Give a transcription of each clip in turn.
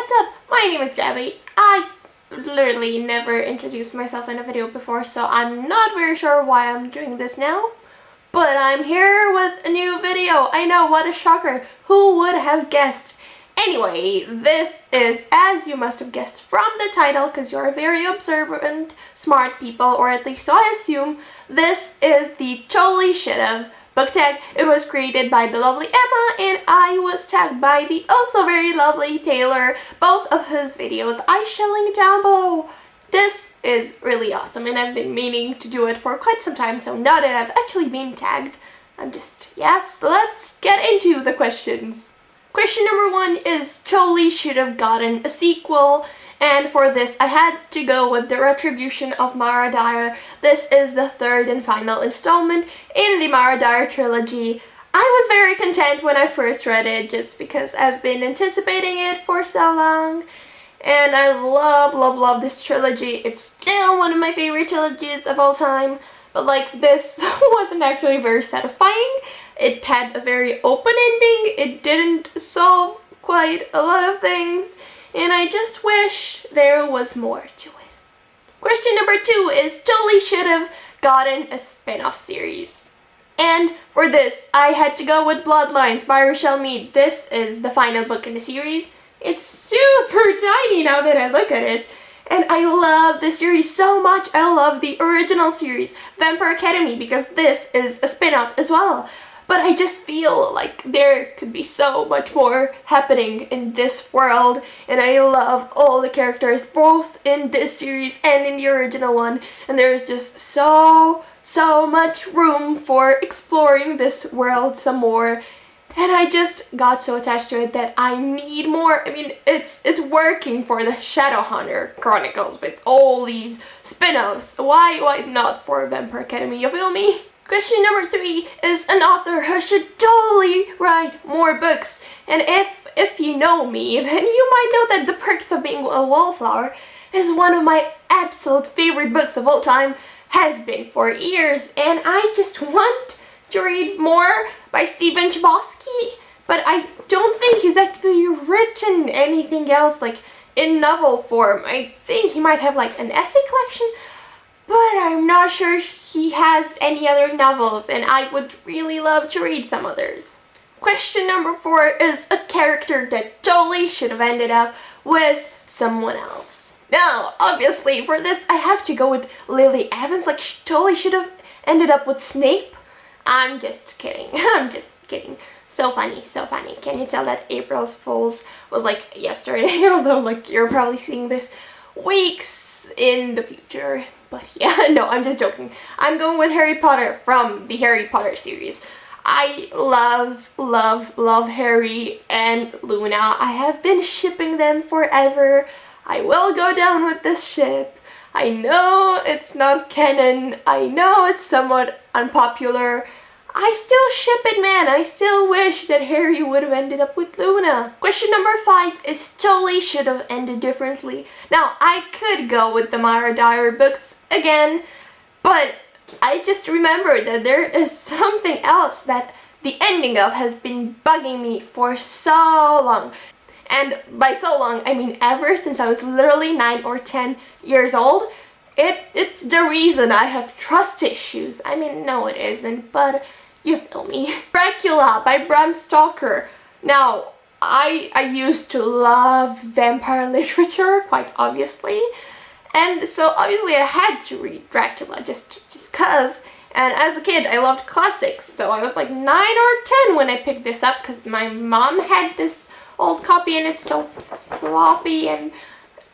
What's up? My name is Gabby. I literally never introduced myself in a video before, so I'm not very sure why I'm doing this now. But I'm here with a new video. I know, what a shocker. Who would have guessed? Anyway, this is, as you must have guessed from the title, because you're very observant, smart people, or at least so I assume, this is the Totally Should've book tag. It was created by the lovely Emma, and I was tagged by the also very lovely Taylor. Both of his videos I shall link down below. This is really awesome, and I've been meaning to do it for quite some time, so now that I've actually been tagged, yes, let's get into the questions. Question number 1 is Totally Should Have Gotten a Sequel, and for this I had to go with The Retribution of Mara Dyer. This is the third and final installment in the Mara Dyer trilogy. I was very content when I first read it just because I've been anticipating it for so long. And I love this trilogy. It's still one of my favorite trilogies of all time. But like, this wasn't actually very satisfying. It had a very open ending. It didn't solve quite a lot of things. And I just wish there was more to it. Question number 2 is Totally Should Have Gotten a spin-off series. And for this, I had to go with Bloodlines by Rochelle Mead. This is the final book in the series. It's super tiny now that I look at it. And I love this series so much. I love the original series, Vampire Academy, because this is a spin-off as well. But I just feel like there could be so much more happening in this world, and I love all the characters, both in this series and in the original one, and there's just so much room for exploring this world some more, and I just got so attached to it that I need more. I mean, it's working for the Shadowhunter Chronicles with all these spin-offs. Why not for Vampire Academy, you feel me? Question number 3 is an author who should totally write more books. And if you know me, then you might know that The Perks of Being a Wallflower is one of my absolute favorite books of all time, has been for years, and I just want to read more by Stephen Chbosky, but I don't think he's actually written anything else like in novel form. I think he might have like an essay collection, but I'm not sure he has any other novels, and I would really love to read some others. Question number 4 is a character that totally should have ended up with someone else. Now, obviously, for this, I have to go with Lily Evans. Like, she totally should have ended up with Snape. I'm just kidding. I'm just kidding. So funny. Can you tell that April's Fools was like yesterday? Although, like, you're probably seeing this weeks in the future. But yeah, no, I'm just joking. I'm going with Harry Potter from the Harry Potter series. I love Harry and Luna. I have been shipping them forever. I will go down with this ship. I know it's not canon. I know it's somewhat unpopular. I still ship it, man. I still wish that Harry would have ended up with Luna. Question number 5 is Totally Should Have Ended Differently. Now, I could go with the Mara Dyer books again, but I just remembered that there is something else that the ending of has been bugging me for so long. And by so long, I mean ever since I was literally 9 or 10 years old. It's the reason I have trust issues. I mean, no it isn't, but you feel me. Dracula by Bram Stoker. Now, I used to love vampire literature, quite obviously. And so obviously I had to read Dracula just cause. And as a kid, I loved classics. So I was like 9 or 10 when I picked this up because my mom had this old copy and it's so floppy and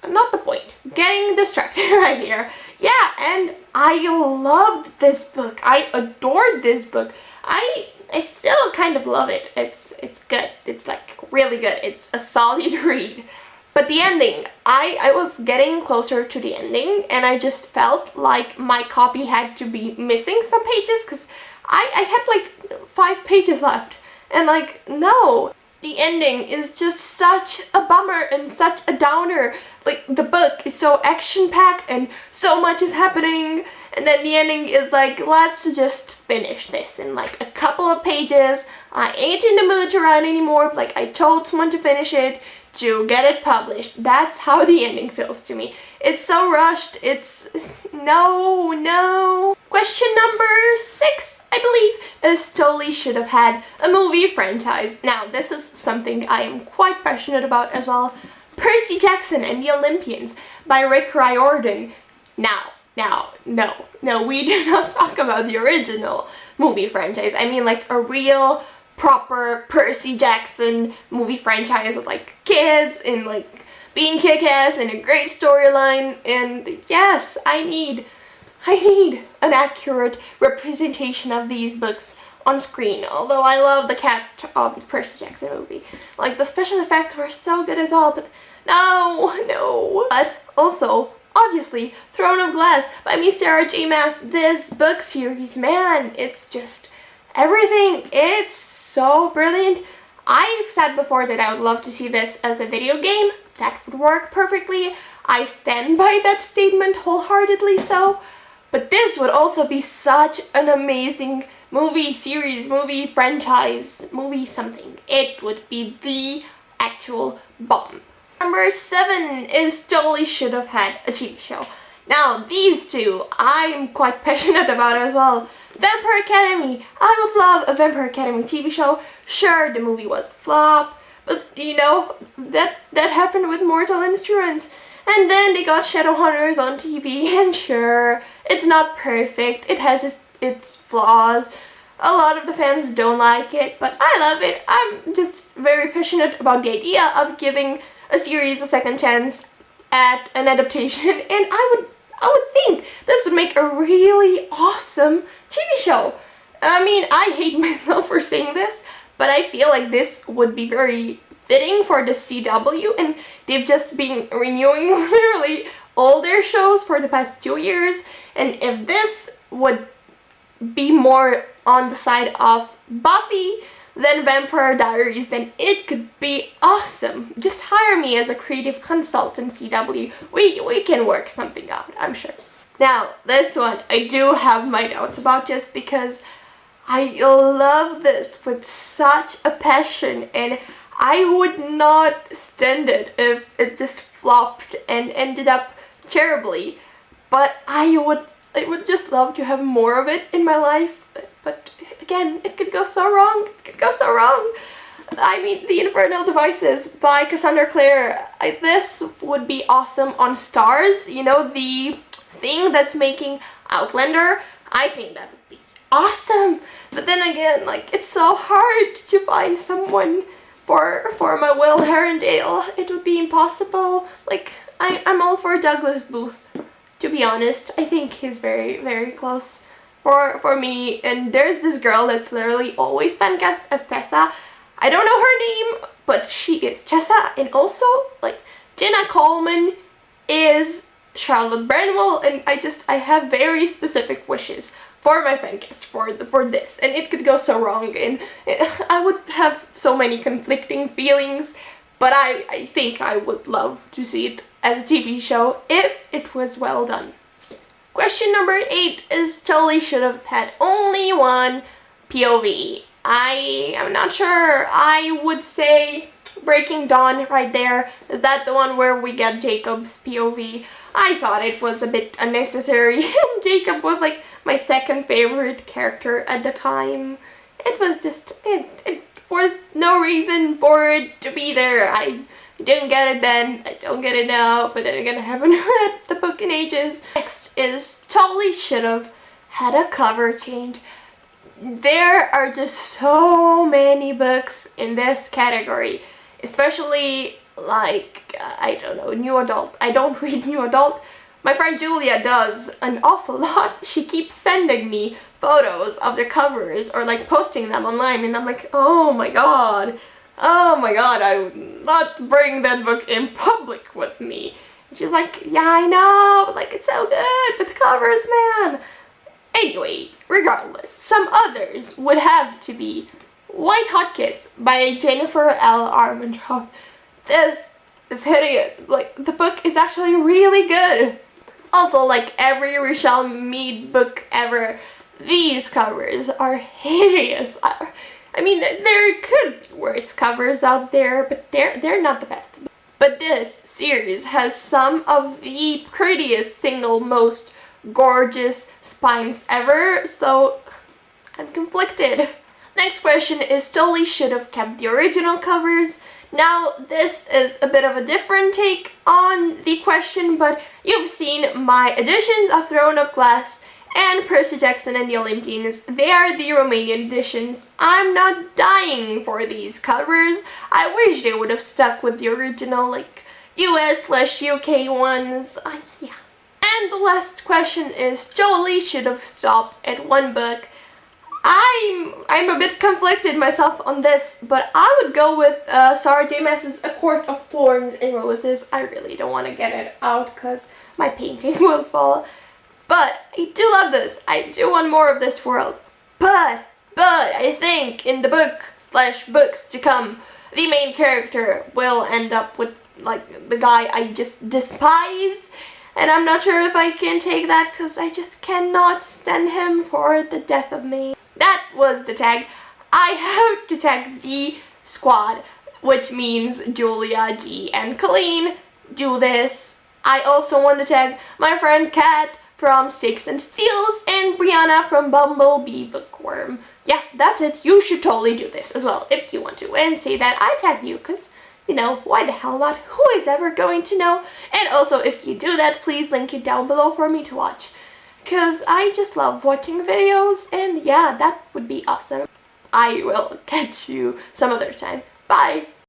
not the point. Getting distracted right here. Yeah, and I loved this book. I adored this book. I still kind of love it. It's good. It's like really good. It's a solid read. But the ending, I was getting closer to the ending, and I just felt like my copy had to be missing some pages because I had like 5 pages left. And like, no. The ending is just such a bummer and such a downer. Like, the book is so action-packed and so much is happening, and then the ending is like, let's just finish this in like a couple of pages. I ain't in the mood to write anymore. Like, I told someone to finish it. to get it published. That's how the ending feels to me. It's so rushed. It's no. Question number 6, I believe, is totally should have had a movie franchise. Now, this is something I am quite passionate about as well. Percy Jackson and the Olympians by Rick Riordan. No, we do not talk about the original movie franchise. I mean like a real proper Percy Jackson movie franchise with like kids and like being kick-ass and a great storyline. And yes, I need an accurate representation of these books on screen. Although I love the cast of the Percy Jackson movie. Like the special effects were so good as well, but no. But also, obviously, Throne of Glass by me, Sarah J. Maas. This book series, man, it's just everything. It's so brilliant. I've said before that I would love to see this as a video game. That would work perfectly. I stand by that statement wholeheartedly so. But this would also be such an amazing movie series, movie franchise, movie something. It would be the actual bomb. Number 7 is totally should have had a TV show. Now, these two I'm quite passionate about as well. Vampire Academy. I would love a Vampire Academy TV show. Sure, the movie was a flop, but you know, that happened with Mortal Instruments. And then they got Shadowhunters on TV, and sure, it's not perfect. It has its flaws. A lot of the fans don't like it, but I love it. I'm just very passionate about the idea of giving a series a second chance at an adaptation, and I would think this would make a really awesome TV show. I mean, I hate myself for saying this, but I feel like this would be very fitting for the CW, and they've just been renewing literally all their shows for the past 2 years, and if this would be more on the side of Buffy than Vampire Diaries, then it could be awesome. Just hire me as a creative consultant, CW. We can work something out, I'm sure. Now, this one I do have my doubts about just because I love this with such a passion, and I would not stand it if it just flopped and ended up terribly. But I would just love to have more of it in my life. But again, it could go so wrong. I mean, The Infernal Devices by Cassandra Clare. This would be awesome on Stars. You know, the thing that's making Outlander. I think that would be awesome. But then again, like, it's so hard to find someone for my Will Herondale. It would be impossible. Like, I'm all for Douglas Booth, to be honest. I think he's very, very close for me. And there's this girl that's literally always been cast as Tessa. I don't know her name, but she is Tessa. And also, like, Jenna Coleman is Charlotte Branwell, and I have very specific wishes for my fancast for this, and it could go so wrong, and I would have so many conflicting feelings, but I think I would love to see it as a TV show if it was well done. Question number 8 is totally should have had only one POV. I am not sure. I would say Breaking Dawn right there. Is that the one where we get Jacob's POV? I thought it was a bit unnecessary. Jacob was like my second favorite character at the time. It was just, it was no reason for it to be there. I didn't get it then, I don't get it now, but then again I haven't read the book in ages. Next is totally should have had a cover change. There are just so many books in this category, especially like, I don't know, new adult. I don't read new adult. My friend Julia does an awful lot. She keeps sending me photos of the covers or like posting them online, and I'm like, oh my god, I would not bring that book in public with me. And she's like, yeah, I know, but like, it's so good, but the covers, man. Anyway, regardless, some others would have to be White Hot Kiss by Jennifer L. Armentrout. This is hideous. Like, the book is actually really good. Also, like every Rochelle Mead book ever, these covers are hideous. I mean, there could be worse covers out there, but they're not the best. But this series has some of the prettiest single most gorgeous spines ever, so I'm conflicted. Next question is totally should have kept the original covers. Now this is a bit of a different take on the question, but you've seen my editions of Throne of Glass and Percy Jackson and the Olympians. They are the Romanian editions. I'm not dying for these covers. I wish they would have stuck with the original, like US/UK ones. Yeah. And the last question is Jolie should have stopped at one book. I'm a bit conflicted myself on this, but I would go with Sarah J. Maas's A Court of Thorns and Roses. I really don't want to get it out because my painting will fall. But I do love this. I do want more of this world. But I think in the book/books to come, the main character will end up with like the guy I just despise. And I'm not sure if I can take that because I just cannot stand him for the death of me. That was the tag. I have to tag the squad, which means Julia, G, and Colleen. Do this. I also want to tag my friend Kat from Sticks and Steels and Brianna from Bumblebee Bookworm. Yeah, that's it. You should totally do this as well if you want to, and say that I tagged you because, you know, why the hell not? Who is ever going to know? And also, if you do that, please link it down below for me to watch. Because I just love watching videos, and yeah, that would be awesome. I will catch you some other time. Bye!